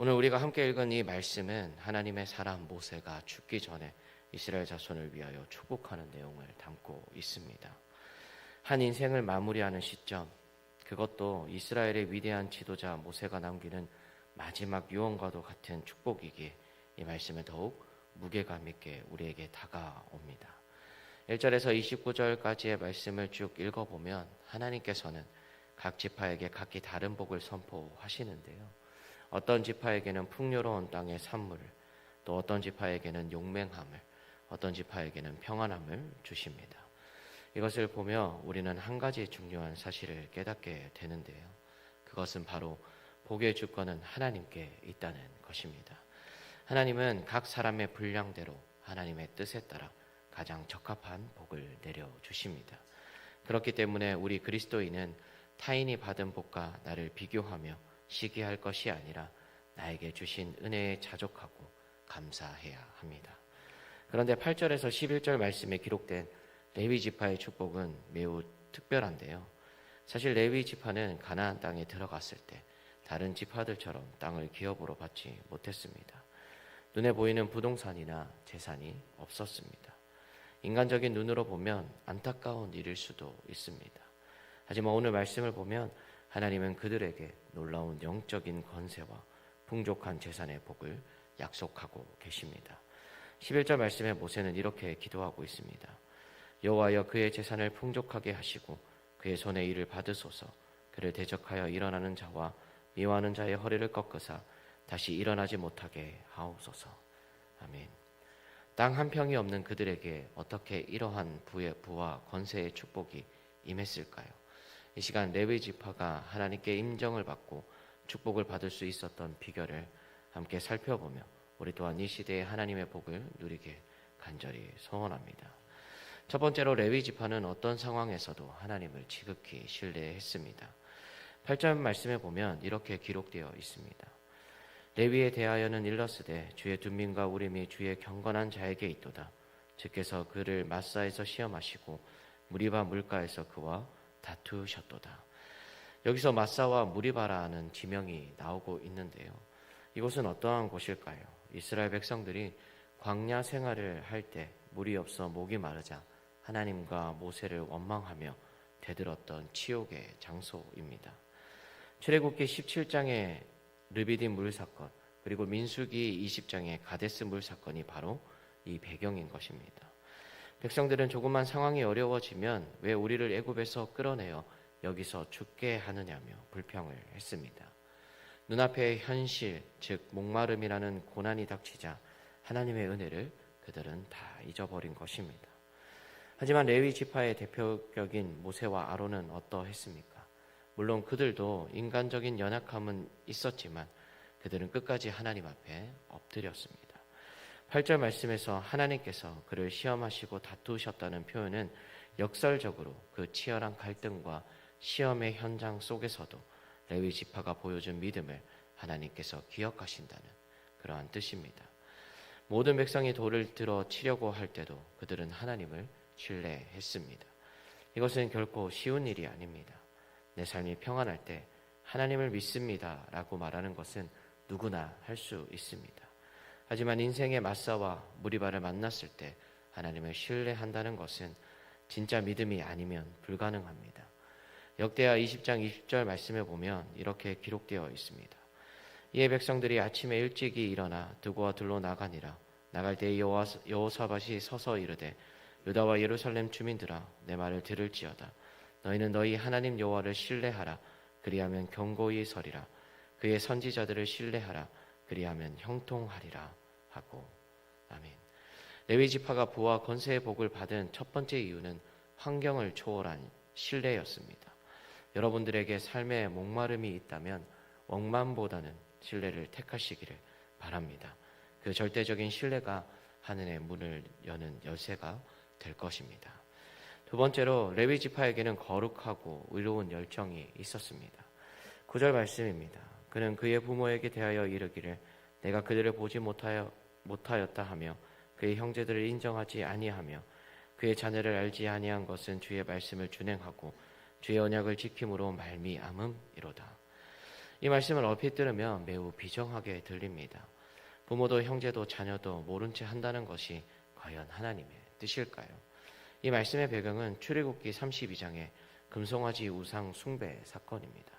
오늘 우리가 함께 읽은 이 말씀은 하나님의 사람 모세가 죽기 전에 이스라엘 자손을 위하여 축복하는 내용을 담고 있습니다. 한 인생을 마무리하는 시점, 그것도 이스라엘의 위대한 지도자 모세가 남기는 마지막 유언과도 같은 축복이기에 이 말씀은 더욱 무게감 있게 우리에게 다가옵니다. 1절에서 29절까지의 말씀을 쭉 읽어보면 하나님께서는 각 지파에게 각기 다른 복을 선포하시는데요. 어떤 지파에게는 풍요로운 땅의 산물을, 또 어떤 지파에게는 용맹함을, 어떤 지파에게는 평안함을 주십니다. 이것을 보며 우리는 한 가지 중요한 사실을 깨닫게 되는데요. 그것은 바로 복의 주권은 하나님께 있다는 것입니다. 하나님은 각 사람의 분량대로 하나님의 뜻에 따라 가장 적합한 복을 내려주십니다. 그렇기 때문에 우리 그리스도인은 타인이 받은 복과 나를 비교하며 시기할 것이 아니라 나에게 주신 은혜에 자족하고 감사해야 합니다. 그런데 8절에서 11절 말씀에 기록된 레위 지파의 축복은 매우 특별한데요. 사실 레위 지파는 가나안 땅에 들어갔을 때 다른 지파들처럼 땅을 기업으로 받지 못했습니다. 눈에 보이는 부동산이나 재산이 없었습니다. 인간적인 눈으로 보면 안타까운 일일 수도 있습니다. 하지만 오늘 말씀을 보면 하나님은 그들에게 놀라운 영적인 권세와 풍족한 재산의 복을 약속하고 계십니다. 11절 말씀에 모세는 이렇게 기도하고 있습니다. 여호와여, 그의 재산을 풍족하게 하시고 그의 손의 일을 받으소서. 그를 대적하여 일어나는 자와 미워하는 자의 허리를 꺾으사 다시 일어나지 못하게 하옵소서. 아멘. 땅 한 평이 없는 그들에게 어떻게 이러한 부와 권세의 축복이 임했을까요? 이 시간 레위 지파가 하나님께 인정을 받고 축복을 받을 수 있었던 비결을 함께 살펴보며 우리 또한 이 시대에 하나님의 복을 누리게 간절히 소원합니다. 첫 번째로 레위 지파는 어떤 상황에서도 하나님을 지극히 신뢰했습니다. 8절 말씀에 보면 이렇게 기록되어 있습니다. 레위에 대하여는 일러스되 주의 둔민과 우림이 주의 경건한 자에게 있도다. 주께서 그를 마사에서 시험하시고 무리바 물가에서 그와 다투셨도다. 여기서 마사와 무리바라는 지명이 나오고 있는데요. 이곳은 어떠한 곳일까요? 이스라엘 백성들이 광야 생활을 할 때 물이 없어 목이 마르자 하나님과 모세를 원망하며 대들었던 치욕의 장소입니다. 출애굽기 17장의 르비딤 물 사건, 그리고 민수기 20장의 가데스 물 사건이 바로 이 배경인 것입니다. 백성들은 조금만 상황이 어려워지면 왜 우리를 애굽에서 끌어내어 여기서 죽게 하느냐며 불평을 했습니다. 눈앞의 현실, 즉 목마름이라는 고난이 닥치자 하나님의 은혜를 그들은 다 잊어버린 것입니다. 하지만 레위 지파의 대표격인 모세와 아론은 어떠했습니까? 물론 그들도 인간적인 연약함은 있었지만 그들은 끝까지 하나님 앞에 엎드렸습니다. 8절 말씀에서 하나님께서 그를 시험하시고 다투셨다는 표현은 역설적으로 그 치열한 갈등과 시험의 현장 속에서도 레위 지파가 보여준 믿음을 하나님께서 기억하신다는 그러한 뜻입니다. 모든 백성이 돌을 들어 치려고 할 때도 그들은 하나님을 신뢰했습니다. 이것은 결코 쉬운 일이 아닙니다. 내 삶이 평안할 때 하나님을 믿습니다 라고 말하는 것은 누구나 할 수 있습니다. 하지만 인생의 마사와 무리바를 만났을 때 하나님을 신뢰한다는 것은 진짜 믿음이 아니면 불가능합니다. 역대하 20장 20절 말씀에 보면 이렇게 기록되어 있습니다. 이에 백성들이 아침에 일찍이 일어나 두고와 둘로 나가니라. 나갈 때 여호사밧이 서서 이르되 유다와 예루살렘 주민들아, 내 말을 들을지어다. 너희는 너희 하나님 여호와를 신뢰하라. 그리하면 견고히 서리라. 그의 선지자들을 신뢰하라. 그리하면 형통하리라 하고. 아멘. 레위 지파가 부와 권세의 복을 받은 첫 번째 이유는 환경을 초월한 신뢰였습니다. 여러분들에게 삶에 목마름이 있다면 억만보다는 신뢰를 택하시기를 바랍니다. 그 절대적인 신뢰가 하늘의 문을 여는 열쇠가 될 것입니다. 두 번째로 레위 지파에게는 거룩하고 의로운 열정이 있었습니다. 9절 말씀입니다. 그는 그의 부모에게 대하여 이르기를 내가 그들을 보지 못하였다 하며 그의 형제들을 인정하지 아니하며 그의 자녀를 알지 아니한 것은 주의 말씀을 준행하고 주의 언약을 지킴으로 말미암음이로다. 이 말씀을 얼핏 들으면 매우 비정하게 들립니다. 부모도 형제도 자녀도 모른 채 한다는 것이 과연 하나님의 뜻일까요? 이 말씀의 배경은 출애굽기 32장의 금송아지 우상 숭배 사건입니다.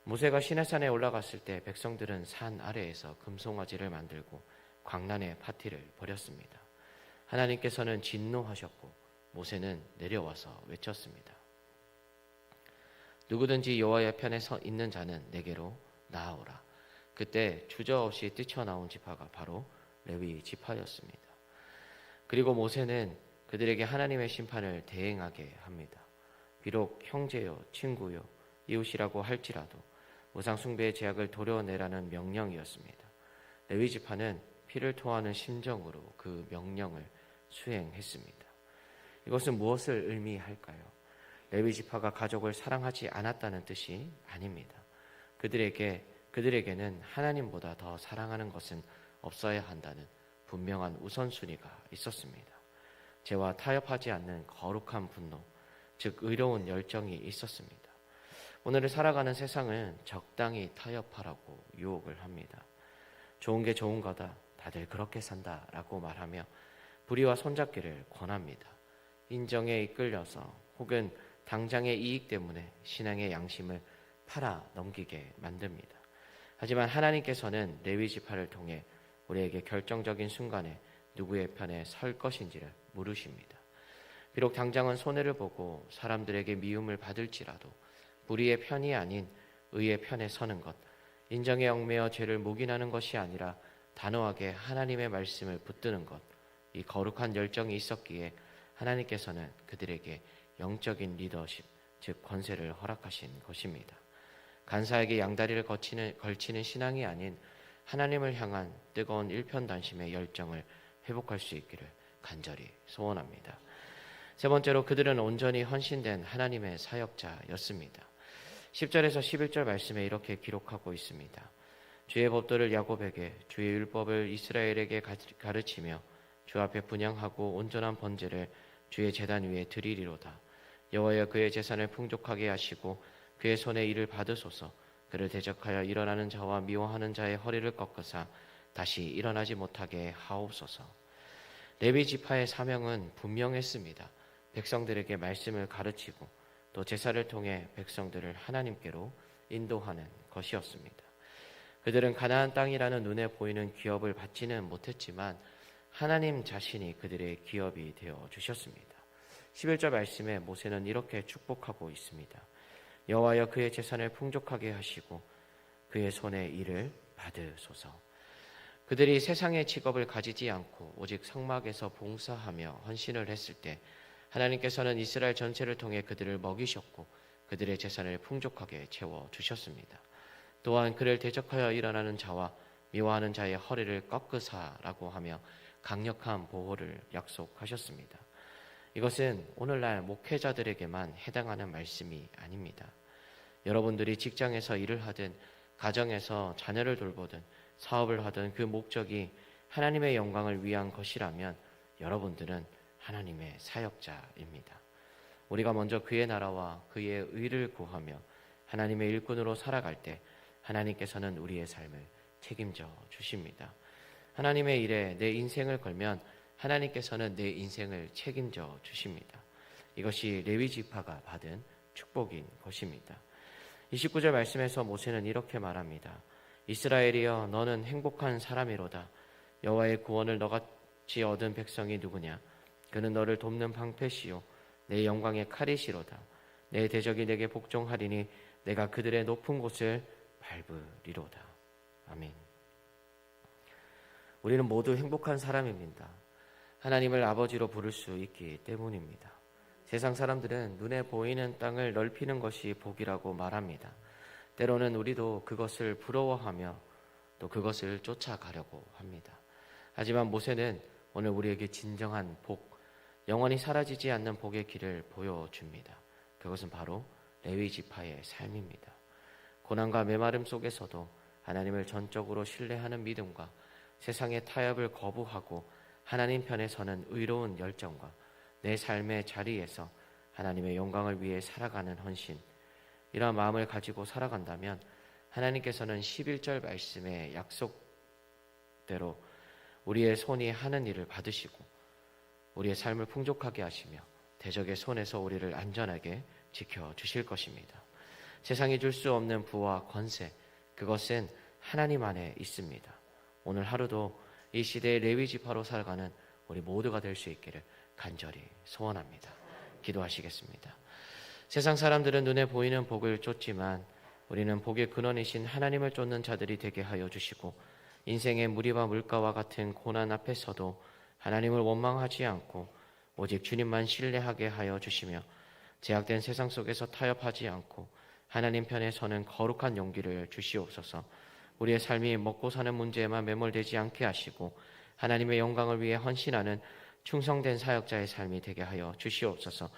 모세가 시내산에 올라갔을 때 백성들은 산 아래에서 금송아지를 만들고 광란의 파티를 벌였습니다. 하나님께서는 진노하셨고 모세는 내려와서 외쳤습니다. 누구든지 여호와의 편에 서 있는 자는 내게로 나아오라. 그때 주저없이 뛰쳐나온 지파가 바로 레위 지파였습니다. 그리고 모세는 그들에게 하나님의 심판을 대행하게 합니다. 비록 형제요, 친구요, 이웃이라고 할지라도 우상 숭배의 제약을 도려내라는 명령이었습니다. 레위 지파는 피를 토하는 심정으로 그 명령을 수행했습니다. 이것은 무엇을 의미할까요? 레위 지파가 가족을 사랑하지 않았다는 뜻이 아닙니다. 그들에게는 하나님보다 더 사랑하는 것은 없어야 한다는 분명한 우선순위가 있었습니다. 죄와 타협하지 않는 거룩한 분노, 즉 의로운 열정이 있었습니다. 오늘을 살아가는 세상은 적당히 타협하라고 유혹을 합니다. 좋은 게 좋은 거다, 다들 그렇게 산다라고 말하며 불의와 손잡기를 권합니다. 인정에 이끌려서 혹은 당장의 이익 때문에 신앙의 양심을 팔아 넘기게 만듭니다. 하지만 하나님께서는 레위 지파를 통해 우리에게 결정적인 순간에 누구의 편에 설 것인지를 물으십니다. 비록 당장은 손해를 보고 사람들에게 미움을 받을지라도 불의의 편이 아닌 의의 편에 서는 것, 인정에 얽매여 죄를 묵인하는 것이 아니라 단호하게 하나님의 말씀을 붙드는 것, 이 거룩한 열정이 있었기에 하나님께서는 그들에게 영적인 리더십, 즉 권세를 허락하신 것입니다. 간사에게 양다리를 걸치는 신앙이 아닌 하나님을 향한 뜨거운 일편단심의 열정을 회복할 수 있기를 간절히 소원합니다. 세 번째로 그들은 온전히 헌신된 하나님의 사역자였습니다. 10절에서 11절 말씀에 이렇게 기록하고 있습니다. 주의 법도를 야곱에게, 주의 율법을 이스라엘에게 가르치며 주 앞에 분향하고 온전한 번제를 주의 제단 위에 드리리로다. 여호와여 그의 재산을 풍족하게 하시고 그의 손에 일을 받으소서. 그를 대적하여 일어나는 자와 미워하는 자의 허리를 꺾으사 다시 일어나지 못하게 하옵소서. 레위 지파의 사명은 분명했습니다. 백성들에게 말씀을 가르치고 또 제사를 통해 백성들을 하나님께로 인도하는 것이었습니다. 그들은 가나안 땅이라는 눈에 보이는 기업을 받지는 못했지만 하나님 자신이 그들의 기업이 되어 주셨습니다. 11절 말씀에 모세는 이렇게 축복하고 있습니다. 여호와여 그의 재산을 풍족하게 하시고 그의 손에 일을 받으소서. 그들이 세상의 직업을 가지지 않고 오직 성막에서 봉사하며 헌신을 했을 때 하나님께서는 이스라엘 전체를 통해 그들을 먹이셨고 그들의 재산을 풍족하게 채워주셨습니다. 또한 그를 대적하여 일어나는 자와 미워하는 자의 허리를 꺾으사라고 하며 강력한 보호를 약속하셨습니다. 이것은 오늘날 목회자들에게만 해당하는 말씀이 아닙니다. 여러분들이 직장에서 일을 하든 가정에서 자녀를 돌보든 사업을 하든 그 목적이 하나님의 영광을 위한 것이라면 여러분들은 하나님의 사역자입니다. 우리가 먼저 그의 나라와 그의 의를 구하며 하나님의 일꾼으로 살아갈 때 하나님께서는 우리의 삶을 책임져 주십니다. 하나님의 일에 내 인생을 걸면 하나님께서는 내 인생을 책임져 주십니다. 이것이 레위 지파가 받은 축복인 것입니다. 29절 말씀에서 모세는 이렇게 말합니다. 이스라엘이여 너는 행복한 사람이로다. 여호와의 구원을 너같이 얻은 백성이 누구냐? 그는 너를 돕는 방패시요 내 영광의 칼이시로다. 내 대적이 내게 복종하리니 내가 그들의 높은 곳을 밟으리로다. 아멘. 우리는 모두 행복한 사람입니다. 하나님을 아버지로 부를 수 있기 때문입니다. 세상 사람들은 눈에 보이는 땅을 넓히는 것이 복이라고 말합니다. 때로는 우리도 그것을 부러워하며 또 그것을 쫓아가려고 합니다. 하지만 모세는 오늘 우리에게 진정한 복, 영원히 사라지지 않는 복의 길을 보여줍니다. 그것은 바로 레위 지파의 삶입니다. 고난과 메마름 속에서도 하나님을 전적으로 신뢰하는 믿음과 세상의 타협을 거부하고 하나님 편에 서는 의로운 열정과 내 삶의 자리에서 하나님의 영광을 위해 살아가는 헌신, 이러한 마음을 가지고 살아간다면 하나님께서는 11절 말씀의 약속대로 우리의 손이 하는 일을 받으시고 우리의 삶을 풍족하게 하시며 대적의 손에서 우리를 안전하게 지켜주실 것입니다. 세상이 줄 수 없는 부와 권세, 그것은 하나님 안에 있습니다. 오늘 하루도 이 시대의 레위 지파로 살아가는 우리 모두가 될 수 있기를 간절히 소원합니다. 기도하시겠습니다. 세상 사람들은 눈에 보이는 복을 쫓지만 우리는 복의 근원이신 하나님을 쫓는 자들이 되게 하여 주시고 인생의 무리와 물가와 같은 고난 앞에서도 하나님을 원망하지 않고 오직 주님만 신뢰하게 하여 주시며 제약된 세상 속에서 타협하지 않고 하나님 편에 서는 거룩한 용기를 주시옵소서. 우리의 삶이 먹고 사는 문제에만 매몰되지 않게 하시고 하나님의 영광을 위해 헌신하는 충성된 사역자의 삶이 되게 하여 주시옵소서.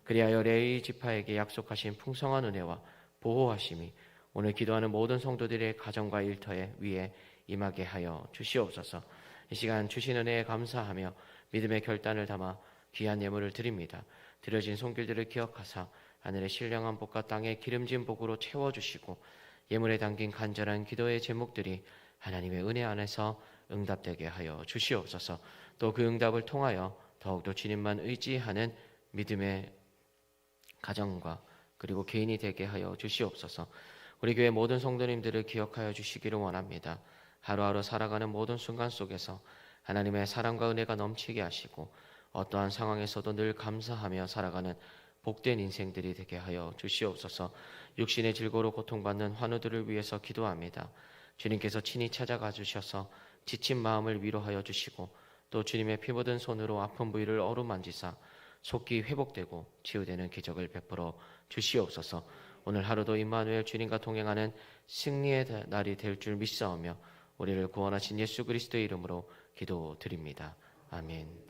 그리하여 레위 지파에게 약속하신 풍성한 은혜와 보호하심이 오늘 기도하는 모든 성도들의 가정과 일터에 위에 임하게 하여 주시옵소서. 이 시간 주신 은혜에 감사하며 믿음의 결단을 담아 귀한 예물을 드립니다. 드려진 손길들을 기억하사 하늘의 신령한 복과 땅의 기름진 복으로 채워주시고 예물에 담긴 간절한 기도의 제목들이 하나님의 은혜 안에서 응답되게 하여 주시옵소서. 또 그 응답을 통하여 더욱더 주님만 의지하는 믿음의 가정과 그리고 개인이 되게 하여 주시옵소서. 우리 교회 모든 성도님들을 기억하여 주시기를 원합니다. 하루하루 살아가는 모든 순간 속에서 하나님의 사랑과 은혜가 넘치게 하시고 어떠한 상황에서도 늘 감사하며 살아가는 복된 인생들이 되게 하여 주시옵소서. 육신의 질고로 고통받는 환우들을 위해서 기도합니다. 주님께서 친히 찾아가 주셔서 지친 마음을 위로하여 주시고 또 주님의 피 묻은 손으로 아픈 부위를 어루만지사 속히 회복되고 치유되는 기적을 베풀어 주시옵소서. 오늘 하루도 임마누엘 주님과 동행하는 승리의 날이 될 줄 믿사오며 우리를 구원하신 예수 그리스도의 이름으로 기도드립니다. 아멘.